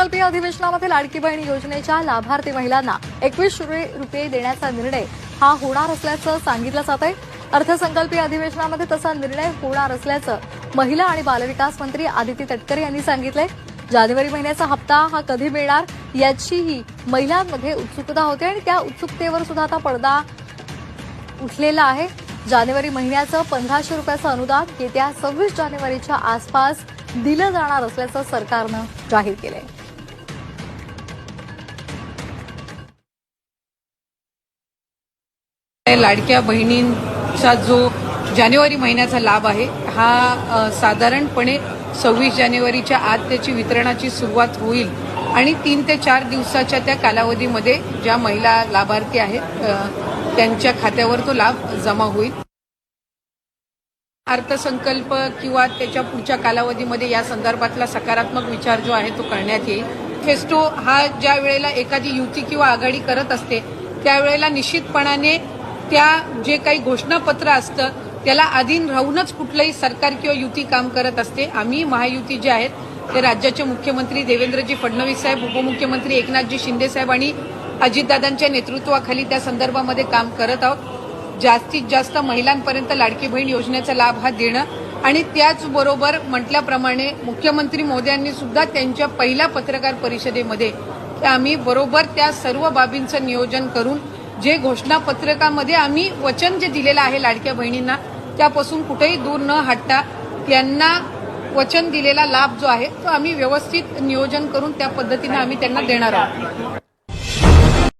अर्थसंकल्पीय अधिवेशनामध्ये लाडकी बहीण योजनेच्या लाभार्थी महिलांना 21 रुपये देण्याचा निर्णय हा होणार असल्याचं सांगितलं जात आहे। अर्थसंकल्पीय अधिवेशनामध्ये तसा निर्णय होणार असल्याचं महिला आणि बालविकास मंत्री आदिती तटकरे यांनी सांगितलंय। जानेवारी महिन्याचा हप्ता हा कधी मिळणार याचीही महिलांमध्ये उत्सुकता होती आणि त्या उत्सुकतेवर सुद्धा आता पडदा उठलेला आहे। जानेवारी महिन्याचं 1500 रुपयाचं अनुदान येत्या 26 जानेवारीच्या आसपास दिलं जाणार असल्याचं सरकारनं जाहीर केलंय। लाडक्या बहिणींचा जो जानेवारी महिन्याचा लाभ आहे हा साधारणपणे 26 जानेवारीच्या आत त्याची वितरणाची सुरुवात होईल आणि 3 ते 4 दिवसाच्या त्या कालावधीमध्ये ज्या महिला लाभार्थी आहेत त्यांच्या खात्यावर तो लाभ जमा होईल। अर्थसंकल्प किंवा त्याच्या पुढच्या कालावधीमध्ये या संदर्भातला सकारात्मक विचार जो आहे तो करण्यात येईल। फेस्टो हा ज्या वेळेला एखादी युती किंवा आघाडी करत असते त्यावेळेला निश्चितपणाने त्या जे काही घोषणापत्र असतं त्याला अधीन राहूनच कुठलंही सरकार किंवा युती काम करत असते। आम्ही महायुती जे आहेत ते राज्याचे मुख्यमंत्री देवेंद्रजी फडणवीस साहेब, उपमुख्यमंत्री एकनाथजी शिंदे साहेब आणि अजितदादांच्या नेतृत्वाखाली त्या संदर्भामध्ये काम करत आहोत। जास्तीत जास्त महिलांपर्यंत लाडकी बहीण योजनेचा लाभ हा देणं आणि त्याचबरोबर म्हटल्याप्रमाणे मुख्यमंत्री मोदयांनी सुद्धा त्यांच्या पहिल्या पत्रकार परिषदेमध्ये आम्ही बरोबर त्या सर्व बाबींचं नियोजन करून जे घोषणापत्रकामध्ये आम्ही वचन जे दिलेलं आहे लाडक्या बहिणींना त्यापासून कुठेही दूर न हटता त्यांना वचन दिलेला लाभ जो आहे तो आम्ही व्यवस्थित नियोजन करून त्या पद्धतीने आम्ही त्यांना देणार आहोत।